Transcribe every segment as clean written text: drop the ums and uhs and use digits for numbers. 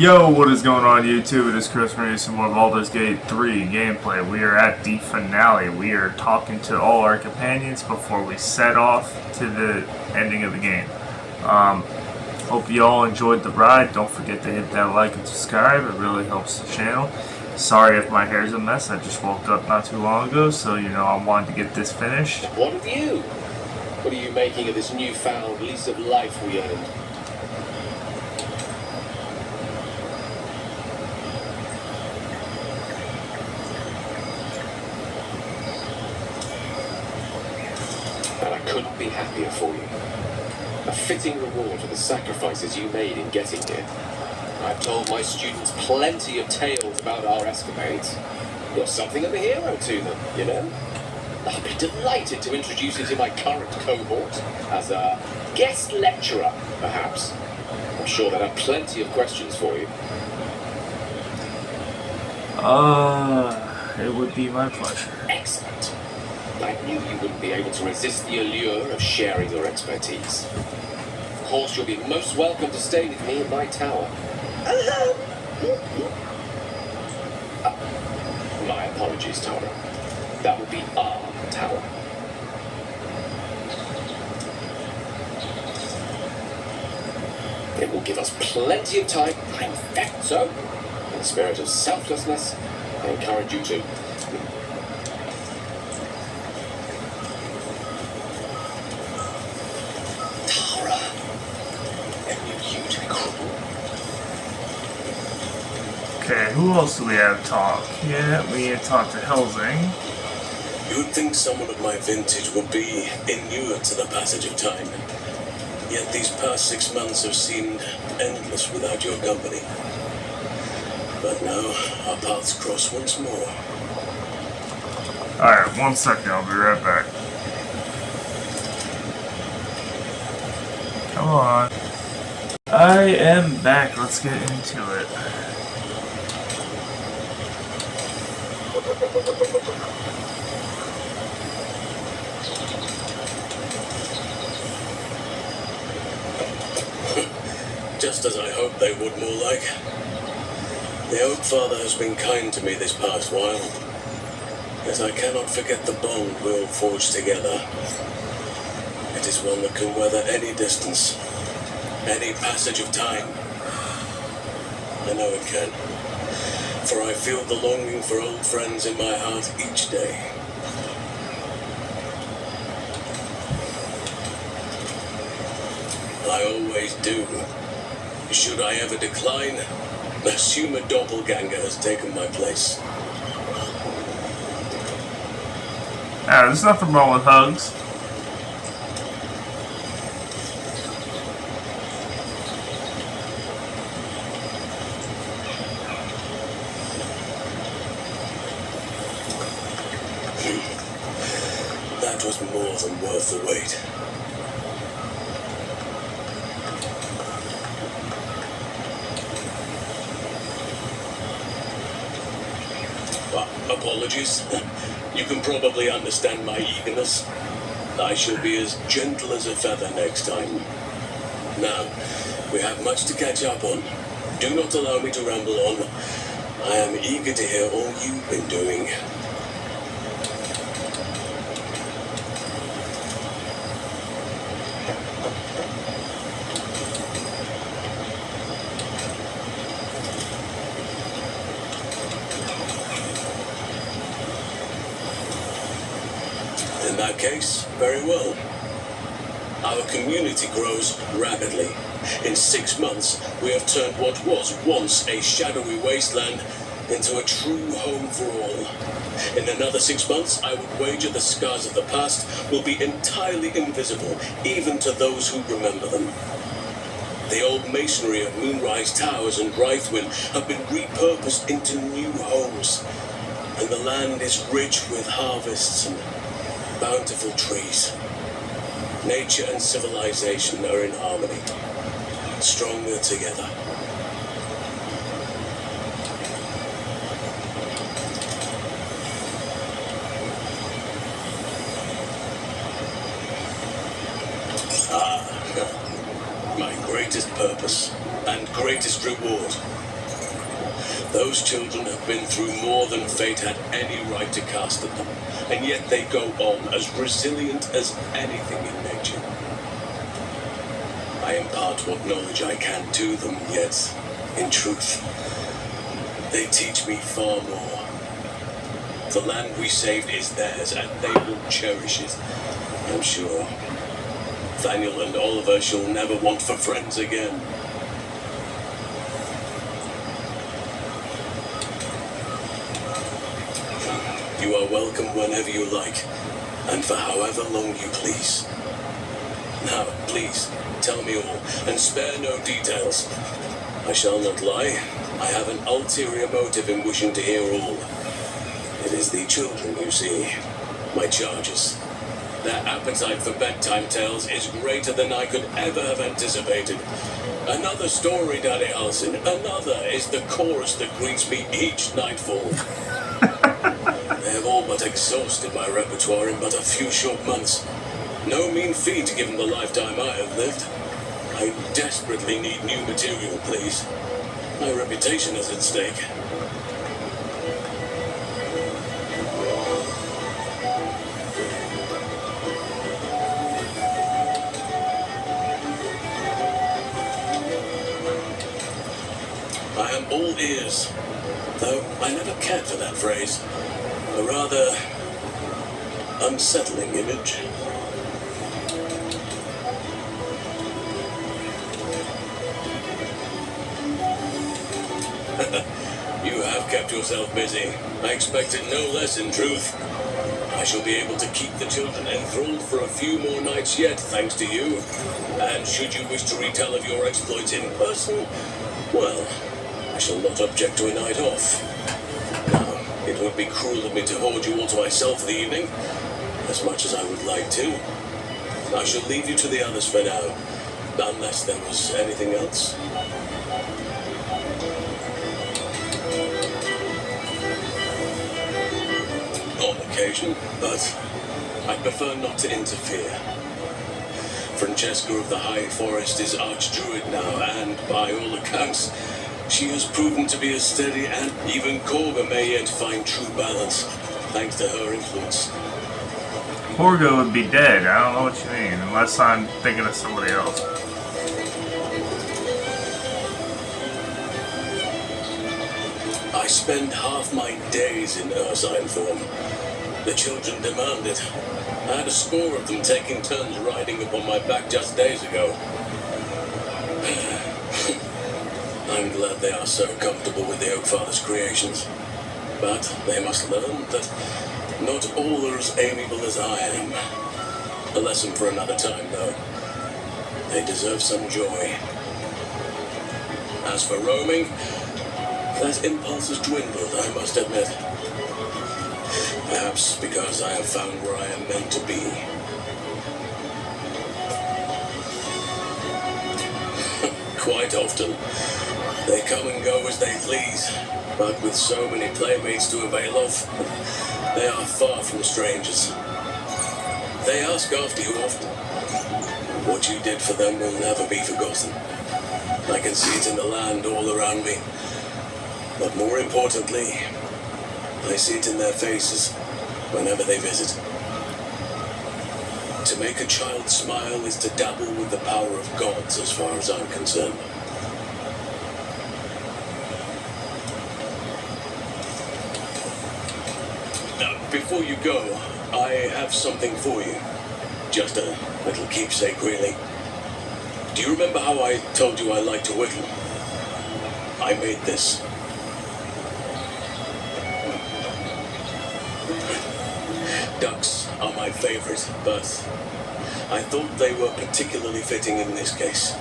Yo, what is going on YouTube? It is Chris bringing some more Baldur's Gate 3 gameplay. We are at the finale. We are talking to all our companions before we set off to the ending of the game. Hope you all enjoyed the ride. Don't forget to hit that like and subscribe. It really helps the channel. Sorry if my hair's a mess. I just woke up not too long ago, so I wanted to get this finished. What of you? What are you making of this newfound lease of life we earned? And I couldn't be happier for you. A fitting reward for the sacrifices you made in getting here. I've told my students plenty of tales about our escapades. You're something of a hero to them, you know? I'll be delighted to introduce you to my current cohort as a guest lecturer, perhaps. I'm sure they'll have plenty of questions for you. It would be my pleasure. Excellent. I knew you wouldn't be able to resist the allure of sharing your expertise. Of course, you'll be most welcome to stay with me in my tower. My apologies, Tara. That would be our tower. It will give us plenty of time. In fact, so, in the spirit of selflessness, I encourage you to. Tara, and you to be cruel. Okay, who else do we have to talk? Yeah, we need to talk to Helsing. You would think someone of my vintage would be inured to the passage of time. Yet these past 6 months have seemed endless without your company. But now, our paths cross once more. Alright, 1 second, I'll be right back. Come on. I am back, let's get into it. Just as I hoped they would, more like. The Oak Father has been kind to me this past while, yet I cannot forget the bond we all forged together. It is one that can weather any distance, any passage of time. I know it can, for I feel the longing for old friends in my heart each day. I always do. Should I ever decline, assume a doppelganger has taken my place. There's nothing wrong with hugs. That was more than worth the wait. Apologies. You can probably understand my eagerness. I shall be as gentle as a feather next time. Now, we have much to catch up on. Do not allow me to ramble on. I am eager to hear all you've been doing. In that case, very well. Our community grows rapidly. In 6 months, we have turned what was once a shadowy wasteland into a true home for all. In another 6 months, I would wager the scars of the past will be entirely invisible, even to those who remember them. The old masonry of Moonrise Towers and Wraithwind have been repurposed into new homes, and the land is rich with harvests and bountiful trees. Nature and civilization are in harmony, stronger together. My greatest purpose and greatest reward Those children have been through more than fate had any right to cast at them, and yet they go on as resilient as anything in nature. I impart what knowledge I can to them, yet, in truth, they teach me far more. The land we saved is theirs, and they will cherish it, I'm sure. Daniel and Oliver shall never want for friends again. You are welcome whenever you like, and for however long you please. Now, please, tell me all, and spare no details. I shall not lie. I have an ulterior motive in wishing to hear all. It is the children, you see, my charges. Their appetite for bedtime tales is greater than I could ever have anticipated. Another story, Daddy Allison. Another is the chorus that greets me each nightfall. They have all but exhausted my repertoire in but a few short months. No mean feat given the lifetime I have lived. I desperately need new material, please. My reputation is at stake. I am all ears, though I never cared for that phrase. A rather unsettling image. You have kept yourself busy. I expected no less in truth. I shall be able to keep the children enthralled for a few more nights yet, thanks to you. And should you wish to retell of your exploits in person, well, I shall not object to a night off. Now, it would be cruel of me to hoard you all to myself for the evening, as much as I would like to. I shall leave you to the others for now, unless there was anything else. On occasion, but I prefer not to interfere. Francesca of the High Forest is Archdruid now, and by all accounts, she has proven to be a steady, and even Korga may yet find true balance, thanks to her influence. Korga would be dead. I don't know what you mean, unless I'm thinking of somebody else. I spend half my days in Ursine form. The children demand it. I had a score of them taking turns riding upon my back just days ago. I'm glad they are so comfortable with the Oakfather's creations. But they must learn that not all are as amiable as I am. A lesson for another time, though. They deserve some joy. As for roaming, that impulse has dwindled, I must admit. Perhaps because I have found where I am meant to be. Quite often, they come and go as they please, but with so many playmates to avail of, they are far from strangers. They ask after you often. What you did for them will never be forgotten. I can see it in the land all around me. But more importantly, I see it in their faces whenever they visit. To make a child smile is to dabble with the power of gods as far as I'm concerned. Now, before you go, I have something for you. Just a little keepsake, really. Do you remember how I told you I like to whittle? I made this. Ducks are my favorite, but I thought they were particularly fitting in this case.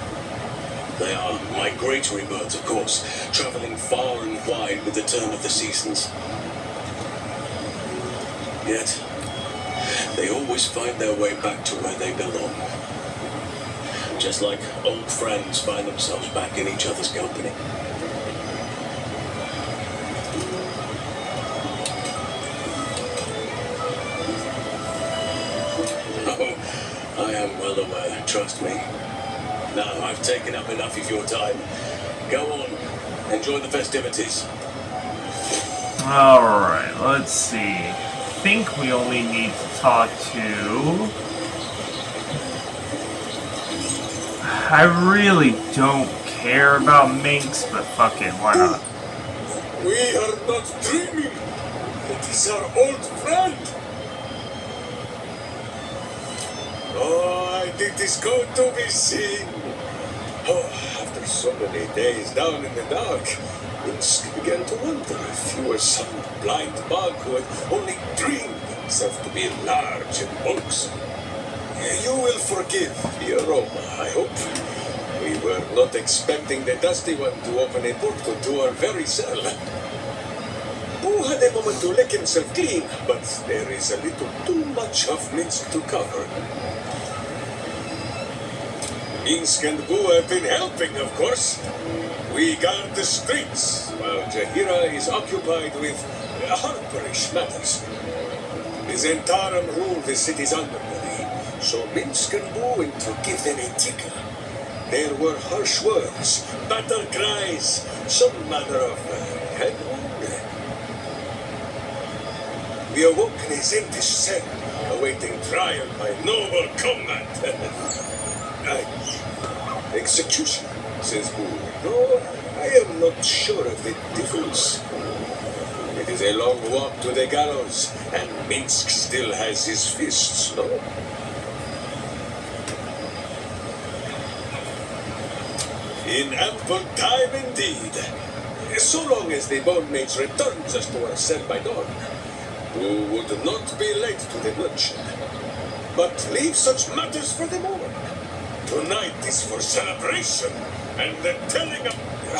They are migratory birds, of course, traveling far and wide with the turn of the seasons. Yet, they always find their way back to where they belong. Just like old friends find themselves back in each other's company. I am well aware, trust me. Now, I've taken up enough of your time. Go on, enjoy the festivities. Alright, let's see. I think we only need to talk to... I really don't care about Minx, but fuck it, why not? We are not dreaming. It is our old friend. Oh, it is good to be seen. Oh, after so many days down in the dark, Minsk began to wonder if you were some blind bug who had only dreamed himself to be large and bulksome. You will forgive the aroma, I hope. We were not expecting the Dusty One to open a portal to our very cell. Boo had a moment to lick himself clean, but there is a little too much of Minsk to cover. Minsk and Boo have been helping, of course. We guard the streets, while Jaheira is occupied with harperish matters. The Zentarum rule the city's underbelly, so Minsk and Boo went to give them a tickle. There were harsh words, battle cries, some manner of head wound. We awoke in his empty cell, awaiting trial by noble combat. Execution, says Boo. No, I am not sure of the difference. It is a long walk to the gallows, and Minsk still has his fists, no? In ample time indeed. So long as the Bone Mage returns us to our cell by dawn, who would not be late to the bloodshed. But leave such matters for the morning. Tonight is for celebration and the telling of...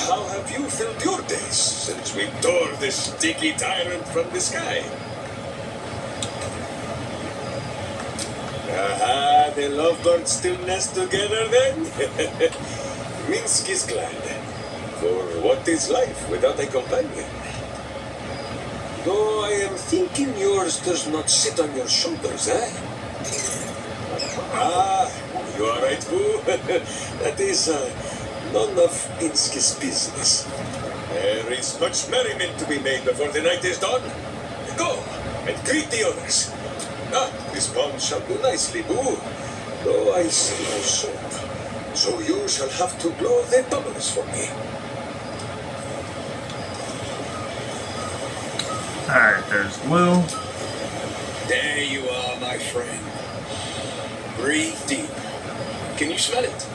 How have you filled your days since we tore this sticky tyrant from the sky? Aha, the lovebirds still nest together then? Minsk is glad. For what is life without a companion? Though I am thinking yours does not sit on your shoulders, eh? Ah, you are right, Boo. That is none of Minsk's business. There is much merriment to be made before the night is done. Go and greet the others. Ah, this bomb shall do nicely, Boo. Though I see no soap, so you shall have to blow the bubbles for me. Alright, there's Will. There you are, my friend. Breathe deep. Can you smell it?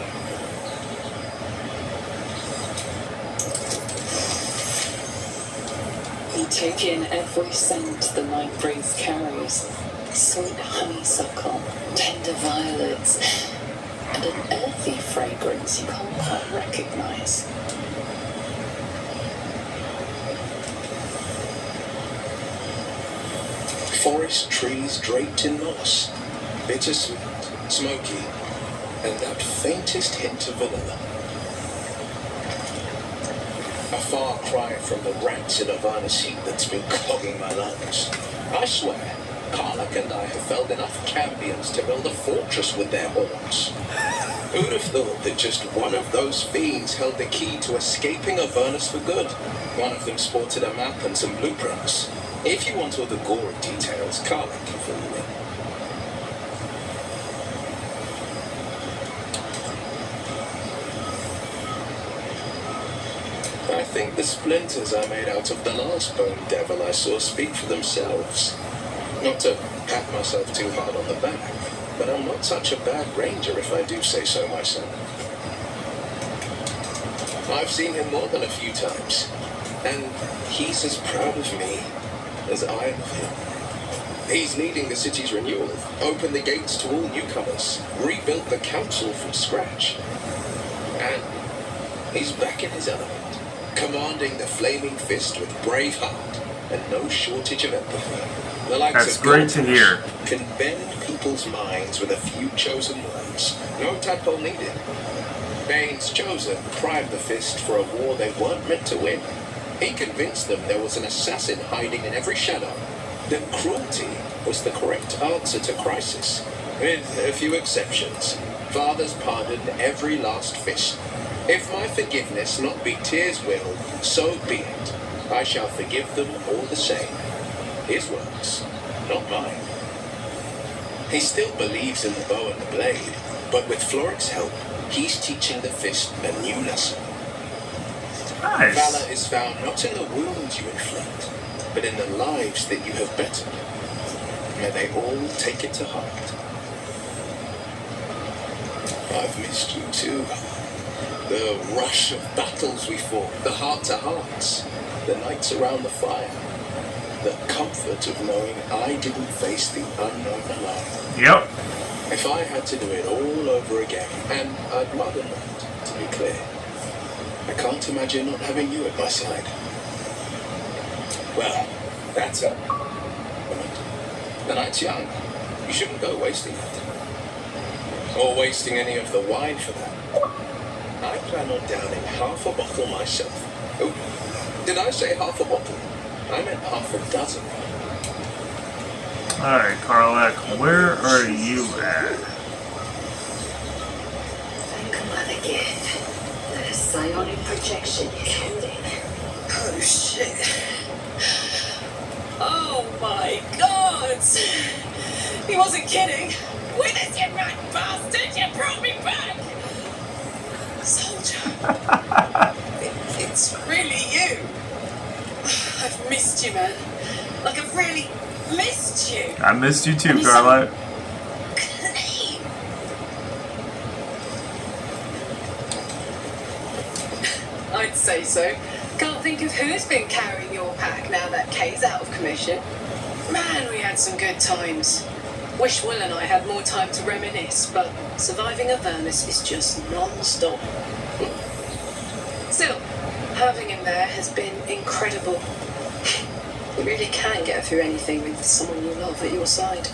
We take in every scent the night breeze carries. Sweet honeysuckle, tender violets, and an earthy fragrance you can't quite recognize. Forest trees draped in moss, bittersweet, smoky, and that faintest hint of vanilla. A far cry from the rats in Ivana's heat that's been clogging my lungs. I swear, Karlach and I have felled enough cambions to build a fortress with their horns. Who'd have thought that just one of those fiends held the key to escaping Avernus for good? One of them sported a map and some blueprints. If you want all the gory details, Karlach can fill you in. I think the splinters I made out of the last bone devil I saw speak for themselves. Not to pat myself too hard on the back, but I'm not such a bad ranger if I do say so myself. I've seen him more than a few times, and he's as proud of me as I am of him. He's leading the city's renewal, opened the gates to all newcomers, rebuilt the council from scratch. And he's back in his element, commanding the Flaming Fist with brave heart and no shortage of empathy. The likes That's of great to Gilgamesh hear. can bend people's minds with a few chosen words. No tadpole needed. Bane's chosen primed the Fist for a war they weren't meant to win. He convinced them there was an assassin hiding in every shadow. That cruelty was the correct answer to crisis. With a few exceptions, fathers pardoned every last fist. If my forgiveness not be Tyr's will, so be it. I shall forgive them all the same. His works, not mine. He still believes in the bow and the blade, but with Floric's help, he's teaching the fist a new lesson. Nice. Valor is found not in the wounds you inflict, but in the lives that you have bettered. May they all take it to heart. I've missed you too. The rush of battles we fought, the heart-to-hearts, the nights around the fire, the comfort of knowing I didn't face the unknown alone. Yep. If I had to do it all over again, and I'd rather not, to be clear, I can't imagine not having you at my side. Well, that's a... The night's young. You shouldn't go wasting it. Or wasting any of the wine for that. I plan on downing half a bottle myself. Oh, did I say half a bottle? I meant half a dozen. Alright, Karlach, where are you at? Think of that again. The psionic projection you killed it. Oh shit. Oh my god! He wasn't kidding. Witness, you rat bastard! You brought me back! Soldier. It's really you. I've missed you, man. Like, I've really missed you. I missed you too, And he's Karlach. Clean. I'd say so. Can't think of who's been carrying your pack now that Kay's out of commission. Man, we had some good times. Wish Will and I had more time to reminisce, but surviving Avernus is just non-stop. Still, having him there has been incredible. You really can get through anything with someone you love at your side.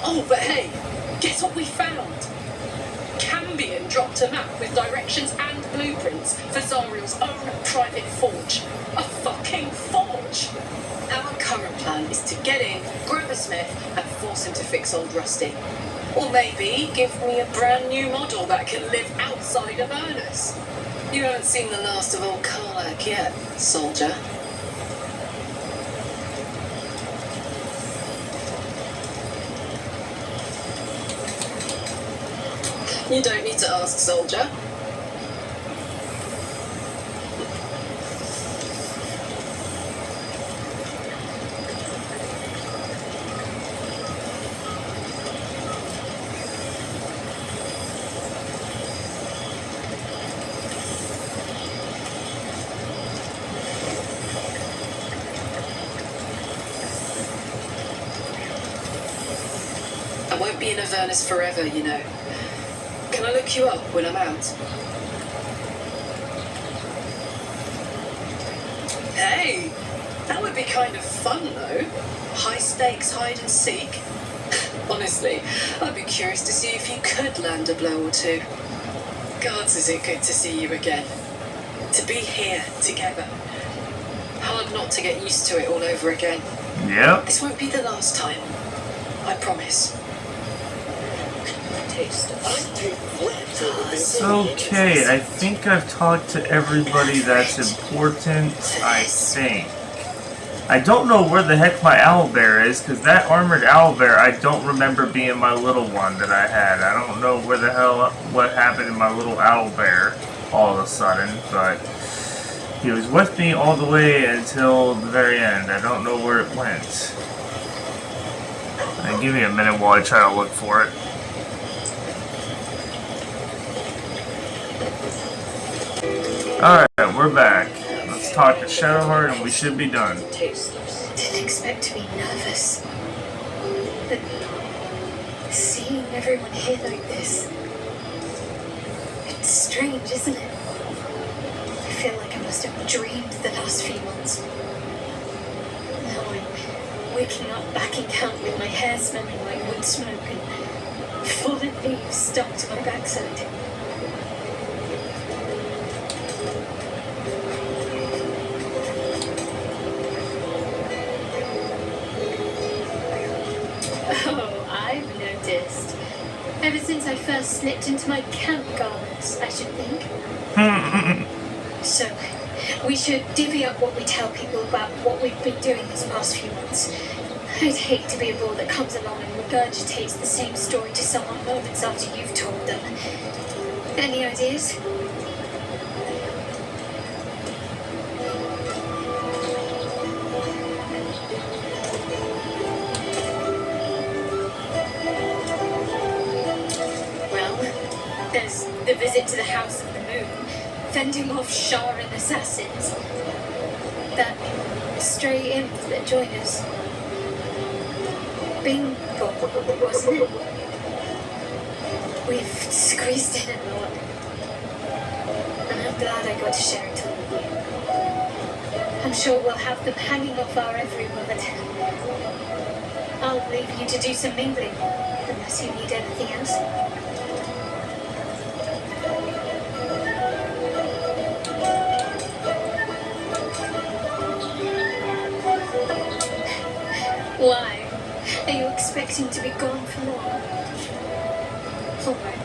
Oh, but hey, guess what we found? Cambion dropped a map with directions and blueprints for Zariel's own private forge. A fucking forge! Our current plan is to get in, grab a smith, and force him to fix old Rusty. Or maybe give me a brand new model that can live outside of Avernus. You haven't seen the last of old Karlach yet, soldier. You don't need to ask, soldier. I won't be in Avernus forever, you know. Can I look you up when I'm out? Hey, that would be kind of fun though. High stakes hide and seek. Honestly, I'd be curious to see if you could land a blow or two. Gods, is it good to see you again. To be here together. Hard not to get used to it all over again. Yep. This won't be the last time. I promise. Okay, I think I've talked to everybody that's important, I think. I don't know where the heck my owlbear is, because that armored owlbear, I don't remember being my little one that I had. I don't know where the hell, what happened to my little owlbear all of a sudden, but he was with me all the way until the very end. I don't know where it went. Give me a minute while I try to look for it. Alright, we're back. Let's talk to Shadowheart and we should be done. Didn't expect to be nervous. But seeing everyone here like this, it's strange, isn't it? I feel like I must have dreamed the last few months. Now I'm waking up back in camp with my hair smelling like wood smoke and fallen leaves stuck to my backside. Oh, I've noticed. Ever since I first slipped into my camp garments, I should think. So, We should divvy up what we tell people about what we've been doing these past few months. I'd hate to be a bore that comes along and regurgitates the same story to someone moments after you've told them. Any ideas? There's the visit to the House of the Moon, fending off Sharan assassins. That stray imp that joined us. Bingo, wasn't it? We've squeezed in a lot. And I'm glad I got to share it all with you. I'm sure we'll have them hanging off our every word. I'll leave you to do some mingling, unless you need anything else. Why? Are you expecting to be gone for long? All right.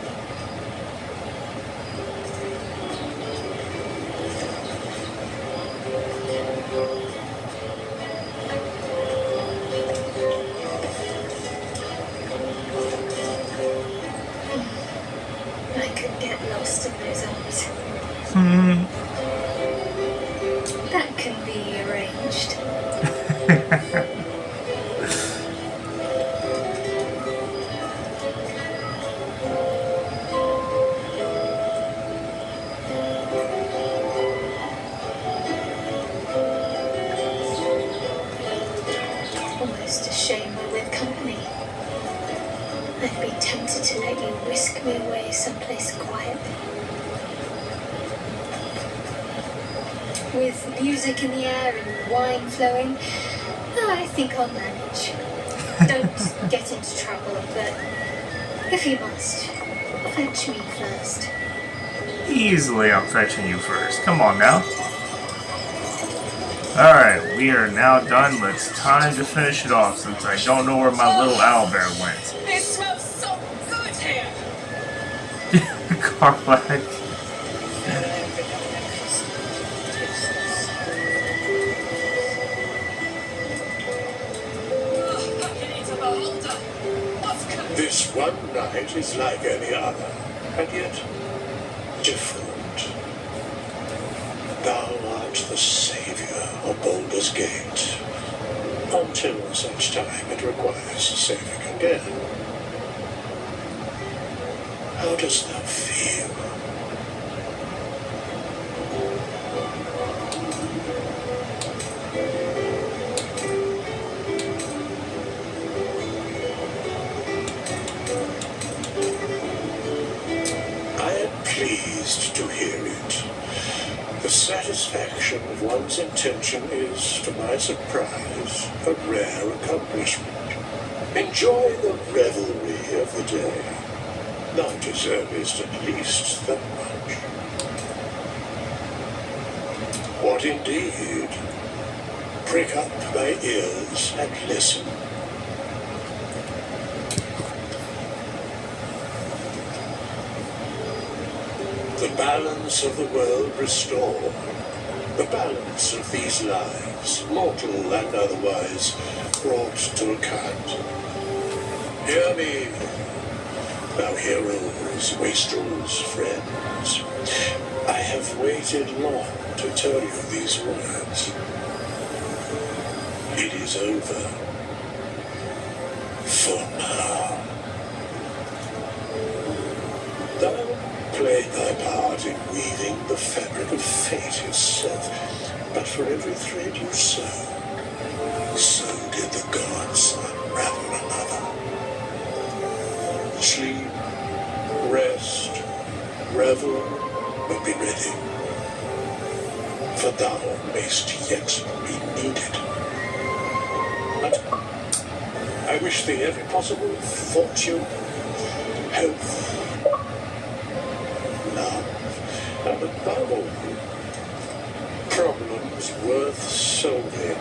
I could get lost in those arms. That can be arranged. Almost a shame we're with company. I'd be tempted to let you whisk me away someplace quiet. With music in the air and wine flowing, I think I'll manage. Don't get into trouble, but if you must, fetch me first. Easily I'm fetching you first. Come on now. Alright, we are now done. It's time to finish it off since I don't know where my little owlbear went. It smells so good here! Carlac. This one night is like any other, and yet different. Thou art the savior of Baldur's Gate. Until such time it requires saving again. How dost thou feel? I am pleased to hear it. The satisfaction of one's intention is, to my surprise, a rare accomplishment. Enjoy the revelry of the day. Thou deservest at least that much. What indeed? Prick up thy ears and listen. The balance of the world restored. The balance of these lives, mortal and otherwise, brought to account. Hear me, thou heroes, wastrels, friends. I have waited long to tell you these words. It is over. For now. Thou played thy part in weaving the fabric of fate itself, but for every thread you sew, so did the gods unravel another. Sleep, rest, revel, but be ready, for thou mayst yet be needed. And I wish thee every possible fortune, health, love, and above all, problems worth solving.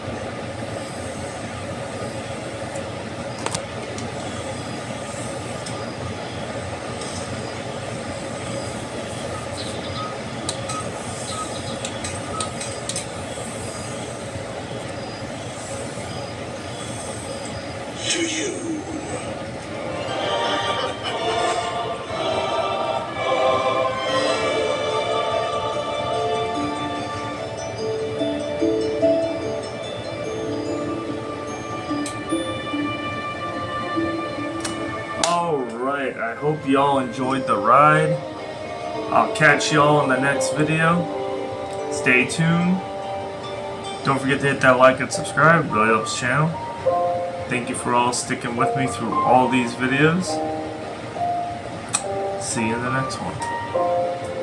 hope y'all enjoyed the ride. I'll catch y'all in the next video. Stay tuned. Don't forget to hit that like and subscribe. It really helps the channel. Thank you for all sticking with me through all these videos. See you in the next one.